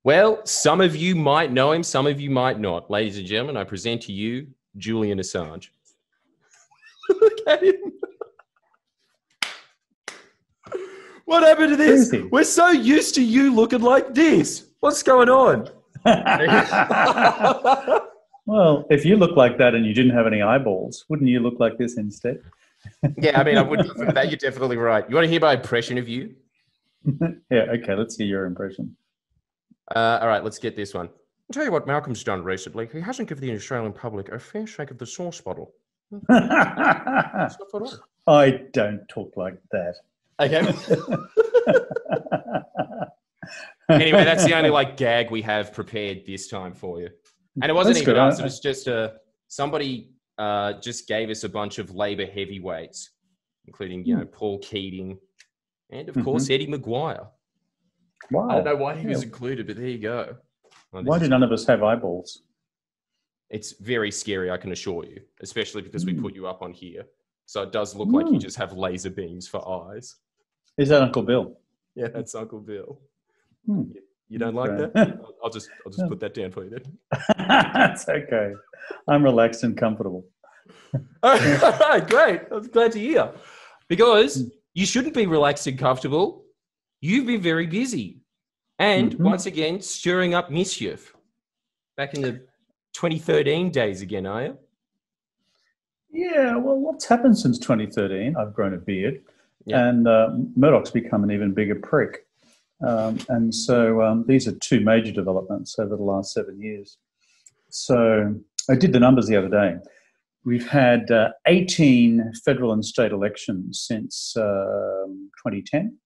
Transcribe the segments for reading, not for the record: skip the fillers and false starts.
Well, some of you might know him, some of you might not. Ladies and gentlemen, I present to you Julian Assange. Look at him. What happened to this? We're so used to you looking like this. What's going on? Well, if you look like that and you didn't have any eyeballs, wouldn't you look like this instead? Yeah, I mean, I would. That you're definitely right. You want to hear my impression of you? Yeah, okay, let's hear your impression. All right, let's get this one. I'll tell you what Malcolm's done recently. He hasn't given the Australian public a fair shake of the sauce bottle. I don't talk like that. Okay. Anyway, that's the only gag we have prepared this time for you. And it wasn't even us. It was just somebody just gave us a bunch of Labor heavyweights, including, Paul Keating and, of course, Eddie Maguire. Wow. I don't know why he was included, but there you go. Why do none of us have eyeballs? It's very scary, I can assure you, especially because we put you up on here. So it does look like you just have laser beams for eyes. Is that Uncle Bill? Yeah, that's Uncle Bill. You don't like that? I'll just put that down for you then. That's okay. I'm relaxed and comfortable. All right, great. I'm glad to hear. Because you shouldn't be relaxed and comfortable. You've been very busy. And once again, stirring up mischief. Back in the 2013 days again, are you? Yeah, well, what's happened since 2013? I've grown a beard. And Murdoch's become an even bigger prick. And so these are two major developments over the last 7 years. So I did the numbers the other day. We've had 18 federal and state elections since 2010.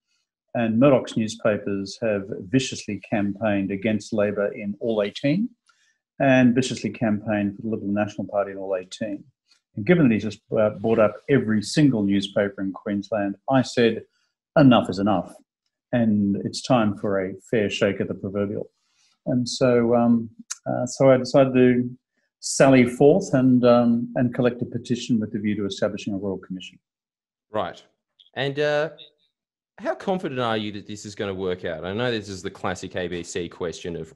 And Murdoch's newspapers have viciously campaigned against Labor in all 18 and viciously campaigned for the Liberal National Party in all 18. And given that he's just bought up every single newspaper in Queensland, I said, enough is enough. And it's time for a fair shake of the proverbial. And so I decided to sally forth and collect a petition with the view to establishing a royal commission. Right. And how confident are you that this is going to work out? I know this is the classic ABC question of,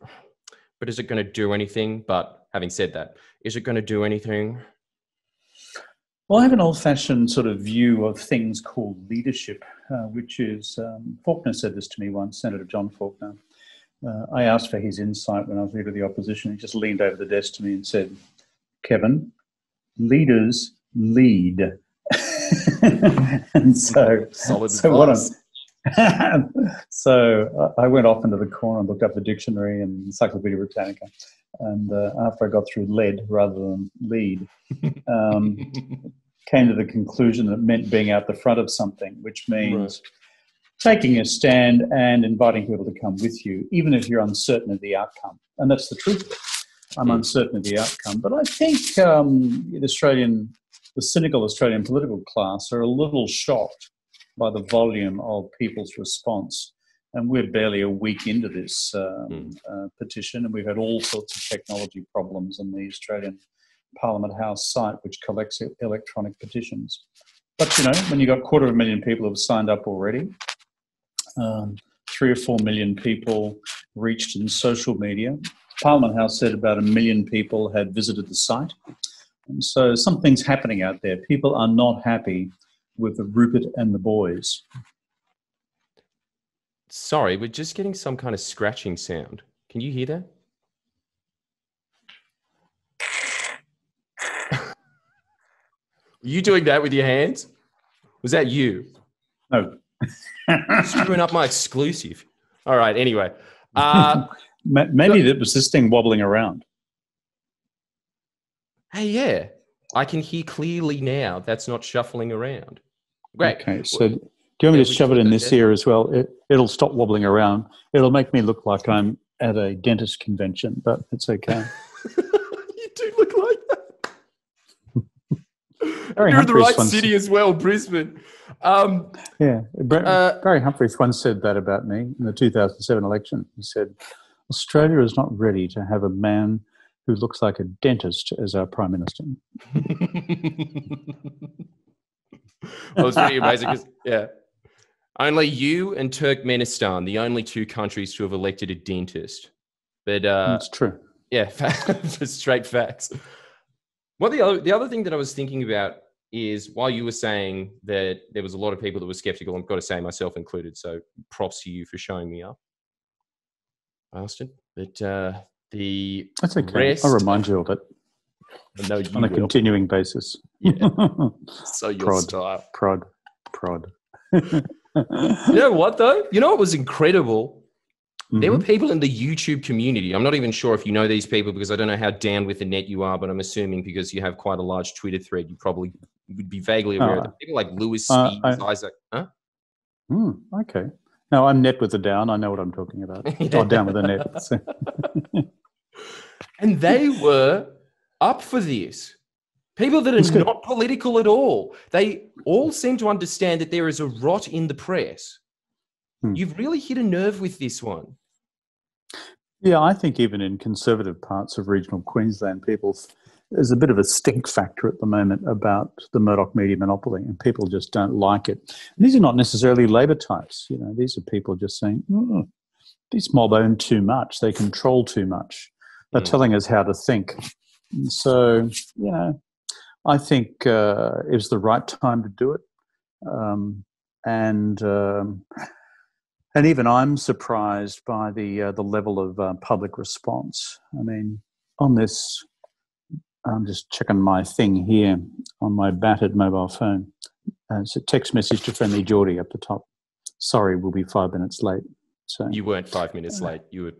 but is it going to do anything? But having said that, is it going to do anything? Well, I have an old-fashioned sort of view of things called leadership, which is, Faulkner said this to me once, Senator John Faulkner. I asked for his insight when I was leader of the opposition. He just leaned over the desk to me and said, Kevin, leaders lead. And so, I went off into the corner and looked up the dictionary and Encyclopedia Britannica. And after I got through lead rather than lead, came to the conclusion that it meant being out the front of something, which means taking a stand and inviting people to come with you, even if you're uncertain of the outcome. And that's the truth of it. I'm uncertain of the outcome. But I think the cynical Australian political class are a little shocked by the volume of people's response. And we're barely a week into this petition, and we've had all sorts of technology problems in the Australian Parliament House site, which collects electronic petitions. But, when you've got 250,000 people who have signed up already, 3 or 4 million people reached in social media. Parliament House said about 1 million people had visited the site. And so something's happening out there. People are not happy with the Rupert and the boys. Sorry, we're just getting some kind of scratching sound. Can you hear that? Were you doing that with your hands? Was that you? No. Screwing up my exclusive. All right, anyway. Maybe it was this thing wobbling around. Hey, yeah. I can hear clearly now. That's not shuffling around. Great. Okay, so do you want me to shove it in this ear as well? It'll stop wobbling around. It'll make me look like I'm at a dentist convention, but it's okay. You do look like that. Barry You're in the right Humphries city as well, Brisbane. Barry Humphries once said that about me in the 2007 election. He said, Australia is not ready to have a man who looks like a dentist as our Prime Minister. Well, it's pretty amazing because, only you and Turkmenistan, the only two countries to have elected a dentist. But That's true. Yeah, straight facts. The other thing that I was thinking about is while you were saying that there was a lot of people that were skeptical, I've got to say myself included, so props to you for showing me up, bastard. But that's okay. rest... I'll remind you of it. No, you on a will. Continuing basis. Yeah. So your style. Prod. You know what, though? You know what was incredible? There were Mm-hmm. people in the YouTube community. I'm not even sure if you know these people because I don't know how down with the net you are, but I'm assuming because you have quite a large Twitter thread, you probably would be vaguely aware of them. People like Lewis Speed, Isaac. Huh? Okay. No, I'm net with a down. I know what I'm talking about. Oh, down with a net. So. And they were up for this. People that are not political at all. They all seem to understand that there is a rot in the press. You've really hit a nerve with this one. Yeah, I think even in conservative parts of regional Queensland, there's a bit of a stink factor at the moment about the Murdoch media monopoly, and people just don't like it. And these are not necessarily Labor types. You know, these are people just saying, this mob own too much. They control too much. They're telling us how to think. And so, you know, I think it was the right time to do it. And even I'm surprised by the level of public response. I mean, on this, I'm just checking my thing here on my battered mobile phone. It's a text message to Friendly Geordie up the top. Sorry, we'll be 5 minutes late. So you weren't 5 minutes late. You were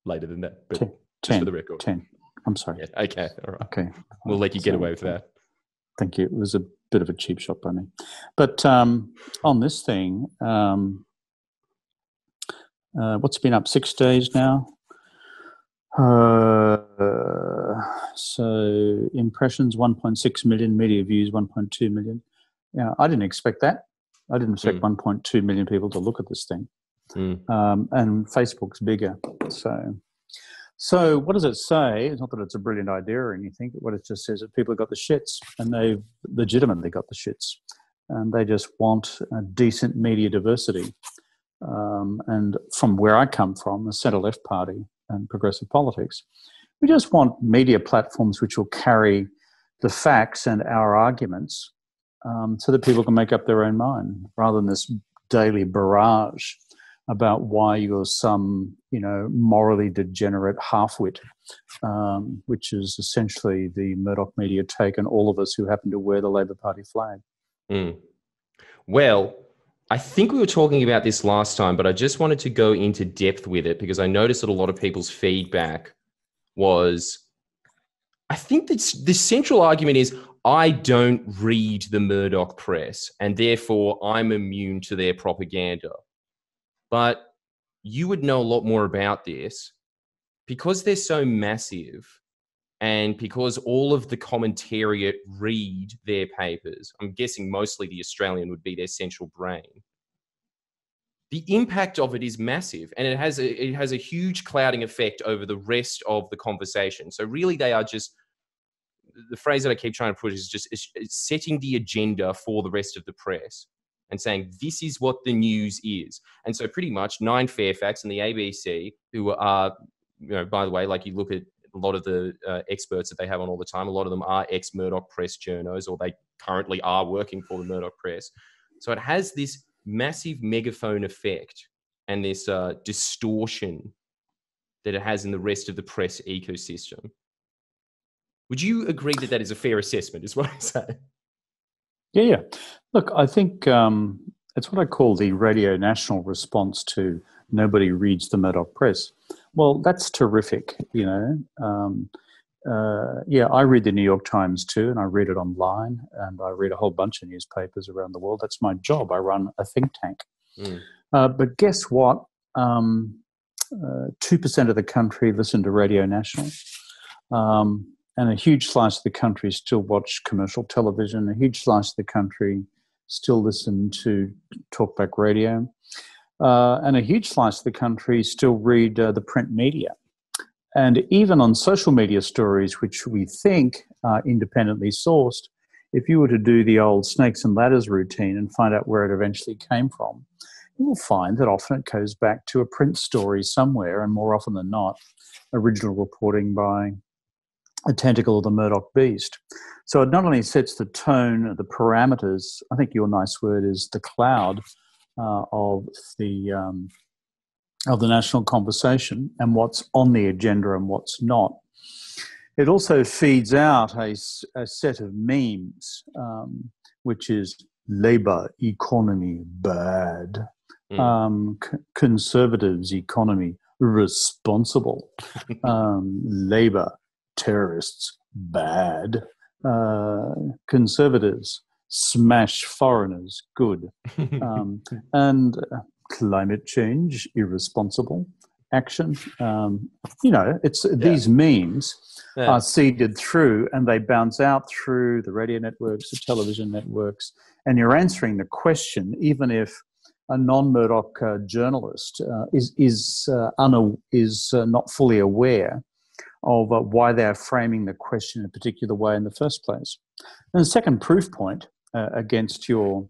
later than that. But 10 for the record. 10. I'm sorry. Yeah, okay. All right. Okay. We'll let you get away with that. Thank you. It was a bit of a cheap shot by me. But on this thing, what's been up 6 days now? So impressions 1.6 million, media views 1.2 million. Yeah, I didn't expect that. I didn't expect 1.2 million people to look at this thing. And Facebook's bigger. So what does it say? It's not that it's a brilliant idea or anything, but what it just says is people have got the shits, and they've legitimately got the shits, and they just want a decent media diversity. And from where I come from, the centre-left party and progressive politics, we just want media platforms which will carry the facts and our arguments so that people can make up their own mind, rather than this daily barrage about why you're some, morally degenerate half-wit, which is essentially the Murdoch media take on all of us who happen to wear the Labor Party flag. Well, I think we were talking about this last time, but I just wanted to go into depth with it because I noticed that a lot of people's feedback was, I think that the central argument is, I don't read the Murdoch press and therefore I'm immune to their propaganda. But you would know a lot more about this because they're so massive and because all of the commentariat read their papers. I'm guessing mostly the Australian would be their central brain. The impact of it is massive, and it has a huge clouding effect over the rest of the conversation. So really they are just, the phrase that I keep trying to put is just it's setting the agenda for the rest of the press and saying, this is what the news is. And so pretty much Nine Fairfax and the ABC, who are, by the way, like you look at a lot of the experts that they have on all the time, a lot of them are ex-Murdoch press journos, or they currently are working for the Murdoch press. So it has this massive megaphone effect and this distortion that it has in the rest of the press ecosystem. Would you agree that that is a fair assessment, is what I say? Yeah. Look, I think it's what I call the Radio National response to nobody reads the Murdoch press. Well, that's terrific, I read the New York Times too, and I read it online, and I read a whole bunch of newspapers around the world. That's my job. I run a think tank. But guess what? 2% of the country listen to Radio National. And a huge slice of the country still watch commercial television. A huge slice of the country still listen to talkback radio. And a huge slice of the country still read the print media. And even on social media stories, which we think are independently sourced, if you were to do the old snakes and ladders routine and find out where it eventually came from, you will find that often it goes back to a print story somewhere, and more often than not, original reporting by a tentacle of the Murdoch beast. So it not only sets the tone, the parameters, I think your nice word is the cloud of the national conversation and what's on the agenda and what's not. It also feeds out a set of memes, which is Labour economy bad, Conservatives economy responsible, Labour terrorists bad, Conservatives smash foreigners good, and climate change irresponsible action. These memes are seeded through, and they bounce out through the radio networks, the television networks, and you're answering the question, even if a non-Murdoch journalist is not fully aware of why they're framing the question in a particular way in the first place. And the second proof point against your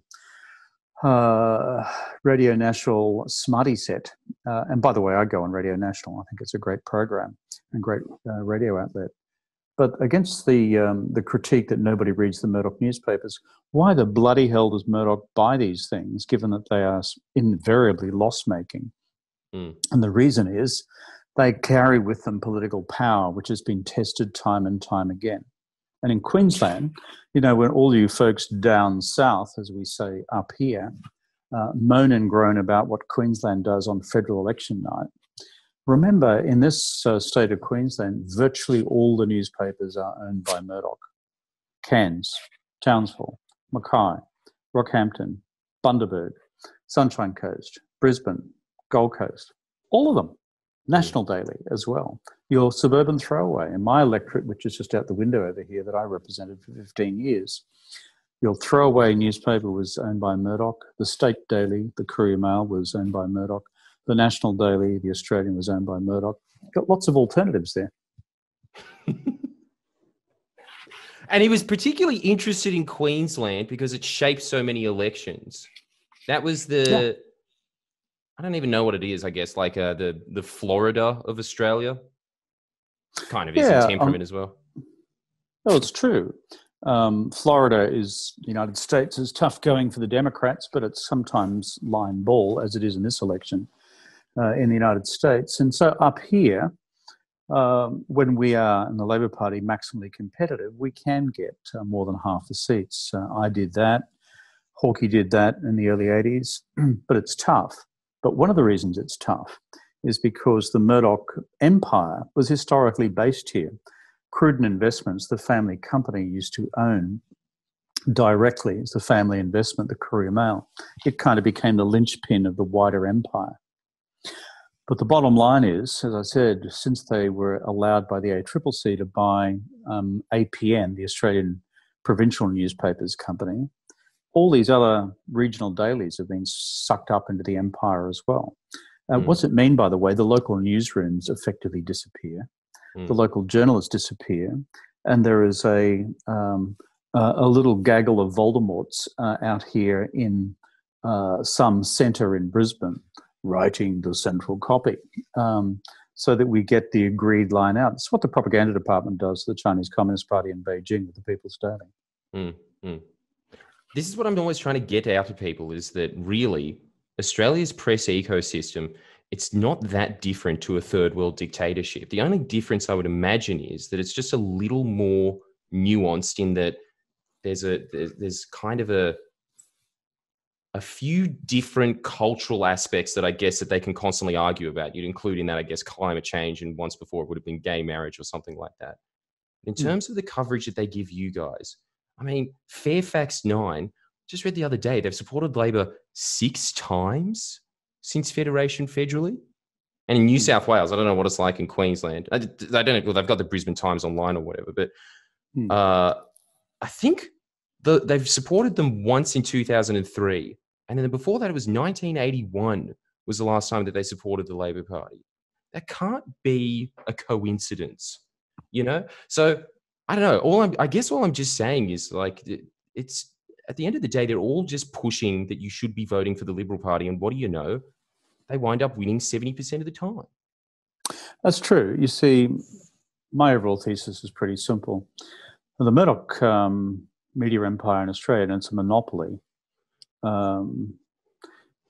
Radio National Smarty set, and by the way, I go on Radio National. I think it's a great program and great radio outlet. But against the critique that nobody reads the Murdoch newspapers, why the bloody hell does Murdoch buy these things, given that they are invariably loss-making? And the reason is they carry with them political power, which has been tested time and time again. And in Queensland, when all you folks down south, as we say up here, moan and groan about what Queensland does on federal election night, remember, in this state of Queensland, virtually all the newspapers are owned by Murdoch. Cairns, Townsville, Mackay, Rockhampton, Bundaberg, Sunshine Coast, Brisbane, Gold Coast, all of them. National Daily as well. Your suburban throwaway, and my electorate, which is just out the window over here that I represented for 15 years, your throwaway newspaper was owned by Murdoch. The State Daily, the Courier Mail, was owned by Murdoch. The National Daily, the Australian, was owned by Murdoch. Got lots of alternatives there. And he was particularly interested in Queensland because it shaped so many elections. That was I don't even know what it is, I guess, like the Florida of Australia. Kind of is in temperament as well. Oh, it's true. Florida is, the United States, is tough going for the Democrats, but it's sometimes line ball, as it is in this election in the United States. And so up here, when we are in the Labor Party maximally competitive, we can get more than half the seats. I did that. Hawkey did that in the early 80s, but it's tough. But one of the reasons it's tough is because the Murdoch empire was historically based here. Cruden Investments, the family company, used to own directly as the family investment, the Courier Mail. It kind of became the linchpin of the wider empire. But the bottom line is, as I said, since they were allowed by the ACCC to buy APN, the Australian Provincial Newspapers Company, all these other regional dailies have been sucked up into the empire as well. What's it mean, by the way? The local newsrooms effectively disappear. The local journalists disappear. And there is a little gaggle of Voldemorts out here in some centre in Brisbane writing the central copy so that we get the agreed line out. It's what the propaganda department does to the Chinese Communist Party in Beijing with the People's Daily. This is what I'm always trying to get out to people, is that really Australia's press ecosystem, it's not that different to a third world dictatorship. The only difference I would imagine is that it's just a little more nuanced in that there's kind of a few different cultural aspects that I guess that they can constantly argue about. You'd include in that, I guess, climate change, and once before it would have been gay marriage or something like that. In terms of the coverage that they give you guys, I mean, Fairfax 9, just read the other day, they've supported Labor 6 times since Federation federally. And in New South Wales, I don't know what it's like in Queensland. I don't know, well, they've got the Brisbane Times online or whatever, but I think they've supported them once in 2003. And then before that, it was 1981 was the last time that they supported the Labor Party. That can't be a coincidence, So I don't know. I guess all I'm just saying is, like, it's at the end of the day, they're all just pushing that you should be voting for the Liberal Party. And what do you know? They wind up winning 70% of the time. That's true. You see, my overall thesis is pretty simple. The Murdoch media empire in Australia, and it's a monopoly,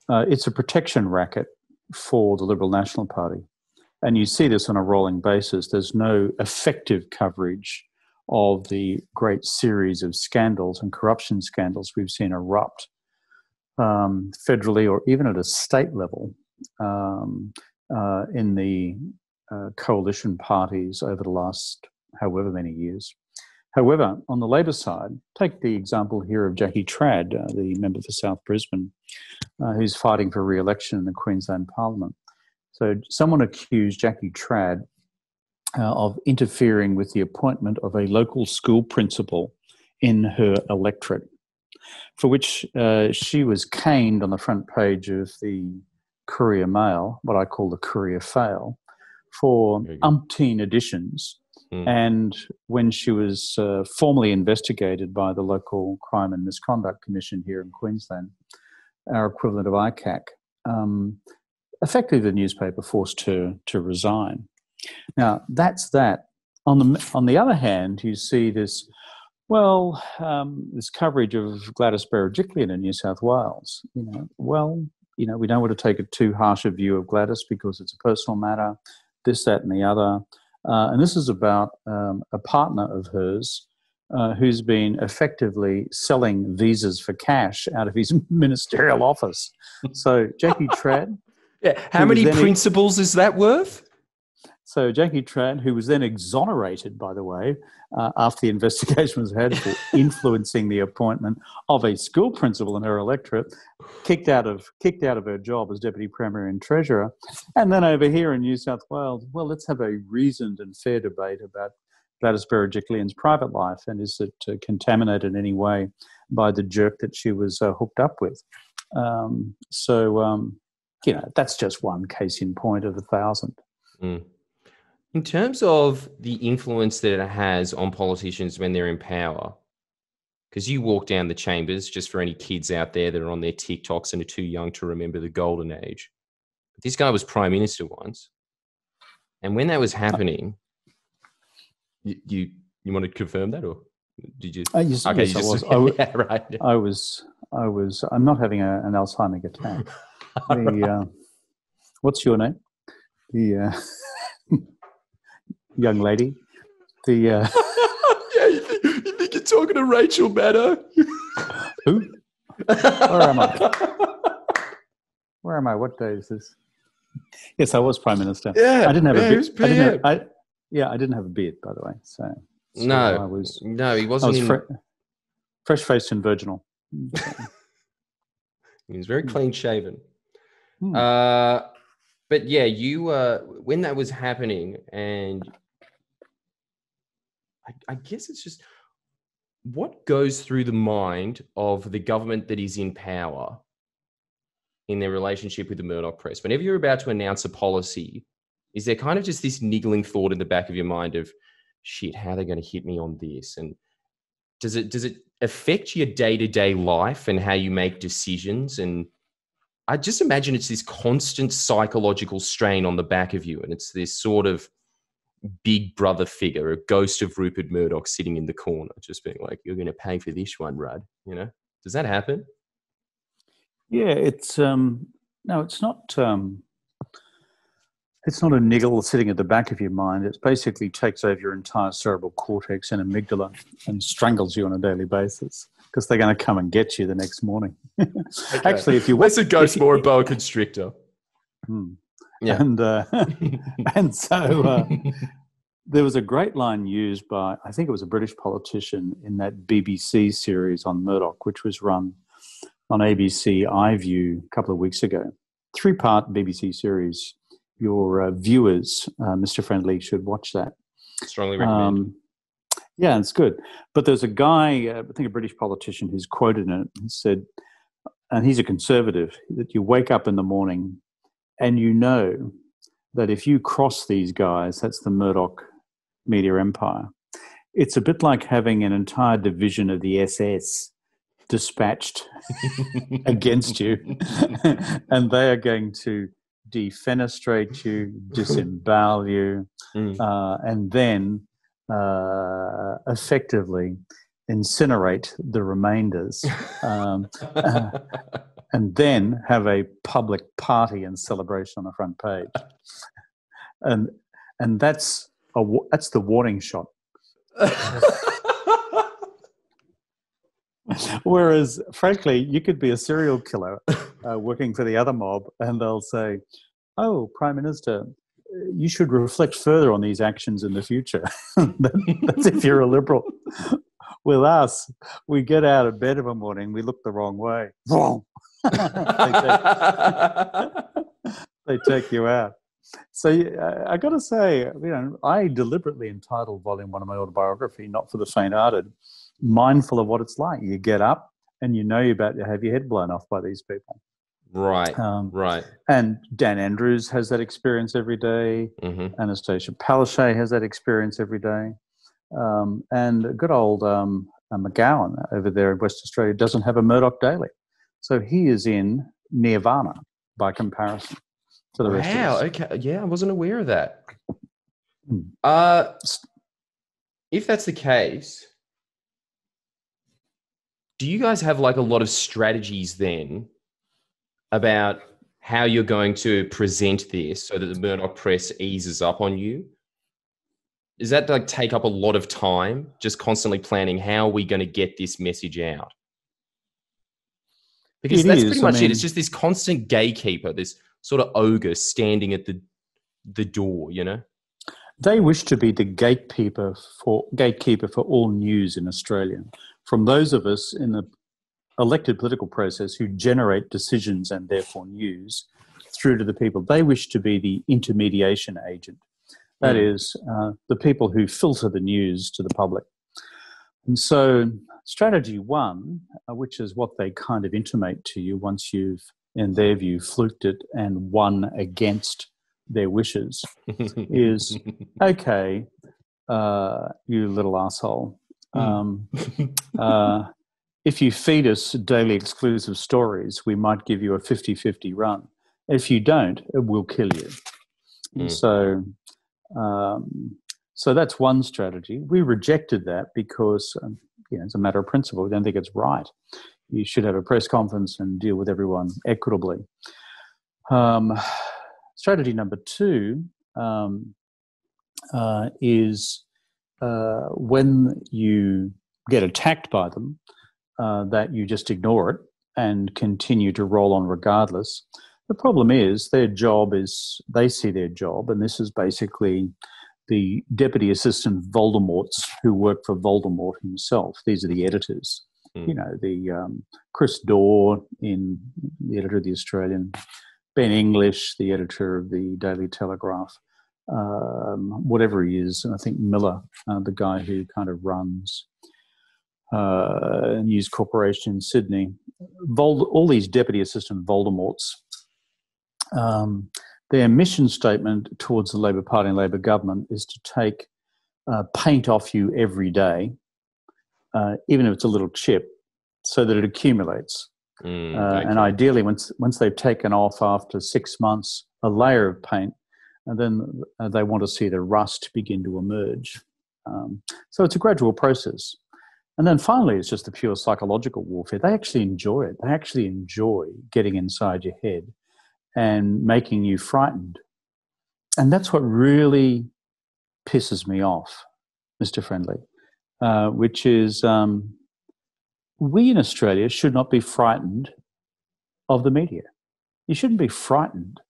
it's a protection racket for the Liberal National Party. And you see this on a rolling basis. There's no effective coverage of the great series of scandals and corruption scandals we've seen erupt federally or even at a state level in the coalition parties over the last however many years. However, on the Labor side, take the example here of Jackie Trad, the member for South Brisbane, who's fighting for re-election in the Queensland Parliament. So someone accused Jackie Trad of interfering with the appointment of a local school principal in her electorate, for which she was caned on the front page of the Courier Mail, what I call the Courier Fail, for umpteen editions. And when she was formally investigated by the local Crime and Misconduct Commission here in Queensland, our equivalent of ICAC, effectively the newspaper forced her to resign. Now, that's that. On the other hand, you see this, this coverage of Gladys Berejiklian in New South Wales. We don't want to take a too harsh a view of Gladys because it's a personal matter, this, that and the other. And this is about a partner of hers who's been effectively selling visas for cash out of his ministerial office. So Jackie Trad... Yeah, how many principles is that worth? So Jackie Trad, who was then exonerated, by the way, after the investigation was had for influencing the appointment of a school principal in her electorate, kicked out of her job as Deputy Premier and Treasurer. And then over here in New South Wales, well, let's have a reasoned and fair debate about Gladys Berejiklian's private life, and is it contaminated in any way by the jerk that she was hooked up with. That's just one case in point of 1,000. Mm. In terms of the influence that it has on politicians when they're in power, because you walk down the chambers, just for any kids out there that are on their TikToks and are too young to remember the golden age. This guy was Prime Minister once. And when that was happening, you want to confirm that, or did you? Yes, okay, yes, you I was. yeah, right. Yeah. I'm not having an Alzheimer's attack. What's your name? The young lady. Yeah, you think you're talking to Rachel Maddow? Who? Where am I? Where am I? What day is this? Yes, I was Prime Minister. Yeah, I didn't have a beard. He was PM. I didn't have a beard, by the way. So no, he wasn't. I was fresh-faced and virginal. He was very clean shaven. But yeah, you when that was happening, and I guess it's just what goes through the mind of the government that is in power in their relationship with the Murdoch press. Whenever you're about to announce a policy, is there kind of just this niggling thought in the back of your mind of, shit, how are they going to hit me on this? And does it affect your day-to-day life and how you make decisions? And I just imagine it's this constant psychological strain on the back of you, and it's this sort of big brother figure, a ghost of Rupert Murdoch sitting in the corner, just being like, you're going to pay for this one, Rudd. Does that happen? Yeah, it's no, it's not. It's not a niggle sitting at the back of your mind. It basically takes over your entire cerebral cortex and amygdala and strangles you on a daily basis, because they're going to come and get you the next morning. Okay. Actually, if you less a ghost, more a boa constrictor. Yeah, and so there was a great line used by, I think it was a British politician, in that BBC series on Murdoch, which was run on ABC iView a couple of weeks ago. 3-part BBC series. Your viewers, Mr. Friendly, should watch that. Strongly recommend. Yeah, it's good. But there's a guy, I think a British politician, who's quoted in it and said, and he's a conservative, that you wake up in the morning and you know that if you cross these guys, that's the Murdoch media empire, it's a bit like having an entire division of the SS dispatched against you, and they are going to defenestrate you, disembowel you, and then effectively incinerate the remainders, and then have a public party and celebration on the front page. And that's the warning shot. Whereas, frankly, you could be a serial killer working for the other mob, and they'll say, "Oh, Prime Minister, you should reflect further on these actions in the future." That's if you're a liberal. With us, we get out of bed of a morning, we look the wrong way. They take you out. So I got to say, I deliberately entitled Volume 1 of my autobiography, Not for the Faint-Hearted, mindful of what it's like. You get up and you know you're about to have your head blown off by these people. Right, right. And Dan Andrews has that experience every day. Anastasia Palaszczuk has that experience every day. And good old McGowan over there in West Australia doesn't have a Murdoch daily. So he is in nirvana by comparison to the rest of us. Wow, okay. Yeah, I wasn't aware of that. If that's the case, do you guys have like a lot of strategies then about how you're going to present this so that the Murdoch press eases up on you? Does that like take up a lot of time, just constantly planning how are we going to get this message out? Because that's pretty much it. It's just this constant gatekeeper, this sort of ogre standing at the door, you know? They wish to be the gatekeeper for all news in Australia. From those of us in the elected political process who generate decisions and therefore news through to the people, they wish to be the intermediation agent. That is, the people who filter the news to the public. And so strategy one, which is what they kind of intimate to you once you've, in their view, fluked it and won against their wishes, is, okay, you little asshole, if you feed us daily exclusive stories, we might give you a 50-50 run. If you don't, we'll kill you. And so that's one strategy. We rejected that because, it's a matter of principle. We don't think it's right. You should have a press conference and deal with everyone equitably. Strategy number two is when you get attacked by them, that you just ignore it and continue to roll on regardless. The problem is they see their job, and this is basically the deputy assistant Voldemorts who work for Voldemort himself. These are the editors. The Chris Dorr, the editor of The Australian, Ben English, the editor of the Daily Telegraph, whatever he is, and I think Miller, the guy who kind of runs News Corporation in Sydney. All these deputy assistant Voldemorts, their mission statement towards the Labor Party and Labor government is to take paint off you every day, even if it's a little chip, so that it accumulates. And ideally, once they've taken off after 6 months a layer of paint, and then they want to see the rust begin to emerge. So it's a gradual process. And then finally, it's just the pure psychological warfare. They actually enjoy it. They actually enjoy getting inside your head and making you frightened. And that's what really pisses me off, Mr. Friendly, which is we in Australia should not be frightened of the media. You shouldn't be frightened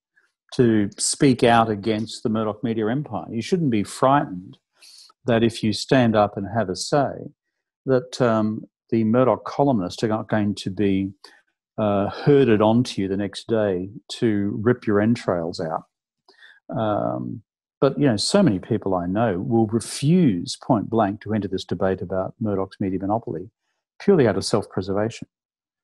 to speak out against the Murdoch media empire. You shouldn't be frightened that if you stand up and have a say, that the Murdoch columnists are not going to be herded onto you the next day to rip your entrails out. But, so many people I know will refuse point blank to enter this debate about Murdoch's media monopoly purely out of self-preservation.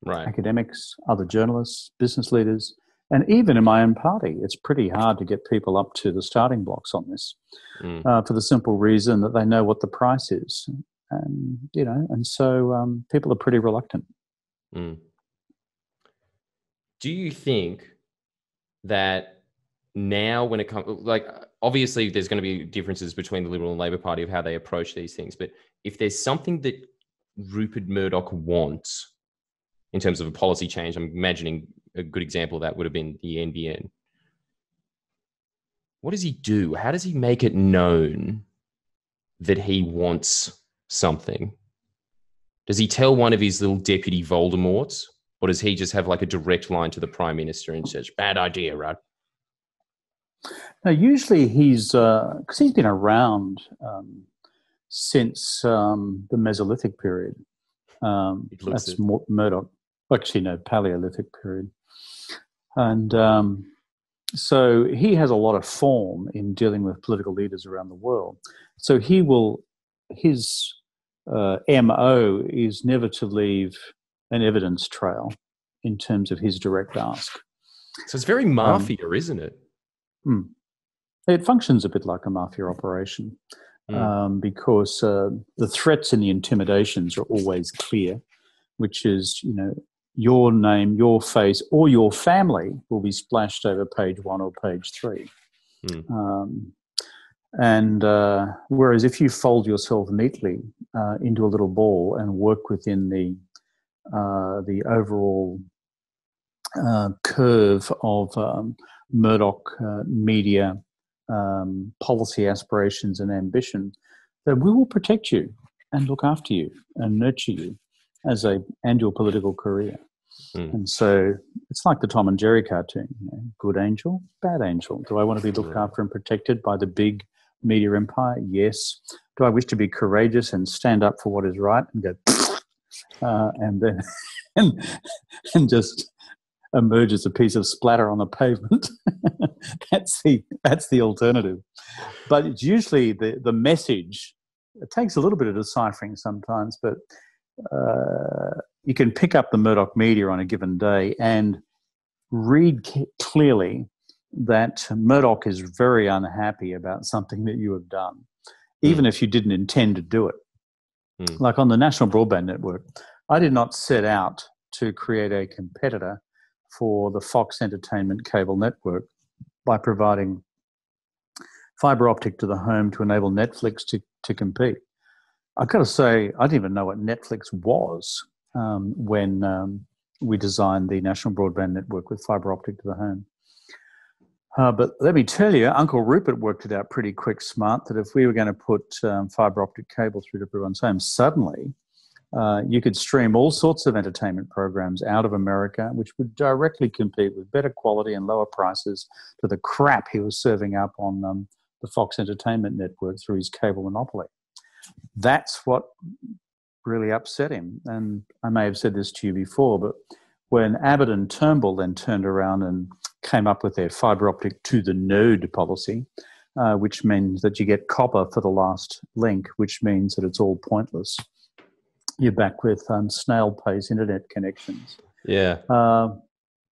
Right. Academics, other journalists, business leaders, and even in my own party, it's pretty hard to get people up to the starting blocks on this for the simple reason that they know what the price is. And, and so people are pretty reluctant. Mm. Do you think that now when it comes, like, obviously there's going to be differences between the Liberal and Labor Party of how they approach these things, but if there's something that Rupert Murdoch wants in terms of a policy change, I'm imagining a good example of that would have been the NBN. What does he do? How does he make it known that he wants something? Does he tell one of his little deputy Voldemorts, or does he just have like a direct line to the Prime Minister and says, bad idea, right? Now, usually he's, because he's been around since the Mesolithic period. That's Murdoch. Actually, no, Paleolithic period. And so he has a lot of form in dealing with political leaders around the world. So his MO is never to leave an evidence trail in terms of his direct ask. So it's very mafia, isn't it? It functions a bit like a mafia operation because the threats and the intimidations are always clear, which is, your name, your face, or your family will be splashed over page 1 or page 3. Whereas if you fold yourself neatly into a little ball and work within the overall curve of Murdoch media policy aspirations and ambition, then we will protect you and look after you and nurture you and your political career. And so it's like the Tom and Jerry cartoon, good angel, bad angel. Do I want to be looked after and protected by the big media empire? Yes. Do I wish to be courageous and stand up for what is right and go and then and just emerge as a piece of splatter on the pavement? That's the alternative. But it's usually the message. It takes a little bit of deciphering sometimes, but you can pick up the Murdoch media on a given day and read clearly that Murdoch is very unhappy about something that you have done, even if you didn't intend to do it. Like on the National Broadband Network, I did not set out to create a competitor for the Fox Entertainment cable network by providing fibre optic to the home to enable Netflix to compete. I've got to say, I didn't even know what Netflix was when we designed the National Broadband Network with fibre optic to the home. But let me tell you, Uncle Rupert worked it out pretty quick smart that if we were going to put fibre optic cable through to everyone's home, suddenly you could stream all sorts of entertainment programs out of America, which would directly compete with better quality and lower prices to the crap he was serving up on the Fox Entertainment Network through his cable monopoly. That's what really upset him. And I may have said this to you before, but when Abbott and Turnbull then turned around and came up with their fibre optic to the node policy, which means that you get copper for the last link, which means that it's all pointless. You're back with snail pace internet connections. Yeah.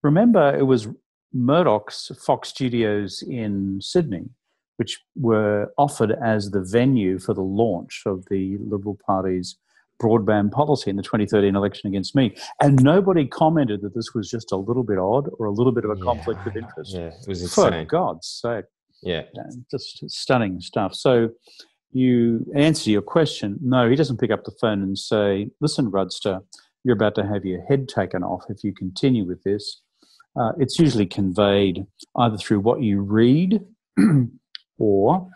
Remember, it was Murdoch's Fox Studios in Sydney, which were offered as the venue for the launch of the Liberal Party's broadband policy in the 2013 election against me. And nobody commented that this was just a little bit odd or a little bit of a conflict of interest. Yeah, it was insane. For God's sake. Yeah. Just stunning stuff. So you answer your question, no, he doesn't pick up the phone and say, listen, Rudster, you're about to have your head taken off if you continue with this. It's usually conveyed either through what you read or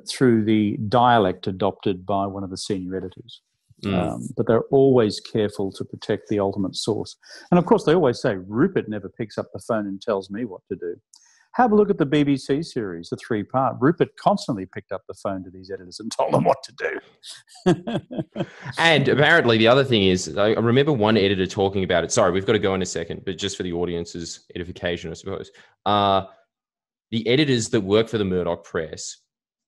through the dialect adopted by one of the senior editors. But they're always careful to protect the ultimate source. And of course, they always say, Rupert never picks up the phone and tells me what to do. Have a look at the BBC series, the 3-part. Rupert constantly picked up the phone to these editors and told them what to do. And apparently the other thing is, I remember one editor talking about it. Sorry, we've got to go in a second, but just for the audience's edification, I suppose. The editors that work for the Murdoch press,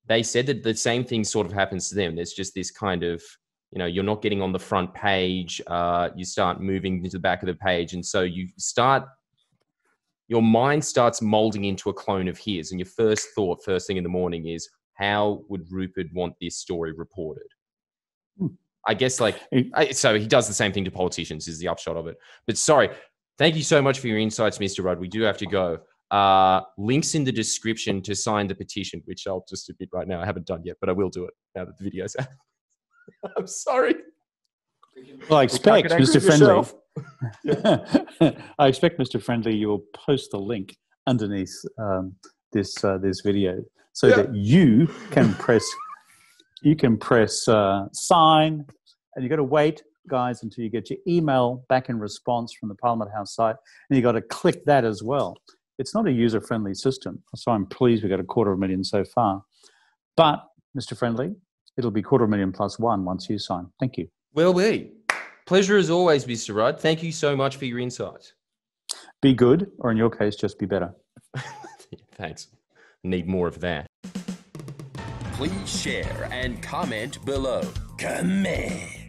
they said that the same thing sort of happens to them. There's just this kind of, you're not getting on the front page. You start moving into the back of the page. And so your mind starts molding into a clone of his. And your first thought, first thing in the morning is, how would Rupert want this story reported? I guess so he does the same thing to politicians is the upshot of it. But sorry, thank you so much for your insights, Mr. Rudd. We do have to go. Links in the description to sign the petition, which I'll just admit right now I haven't done yet, but I will do it now that the video's out. I'm sorry. Well, I expect, Mr. Friendly, I expect, Mr. Friendly, you will post the link underneath this video so that you can press sign, and you got to wait, guys, until you get your email back in response from the Parliament House site, and you got to click that as well. It's not a user-friendly system, so I'm pleased we got 250,000 so far. But, Mr. Friendly, it'll be 250,000 plus one once you sign. Thank you. Will be. Pleasure as always, Mr. Rudd. Thank you so much for your insights. Be good, or in your case, just be better. Thanks. Need more of that. Please share and comment below. Comment.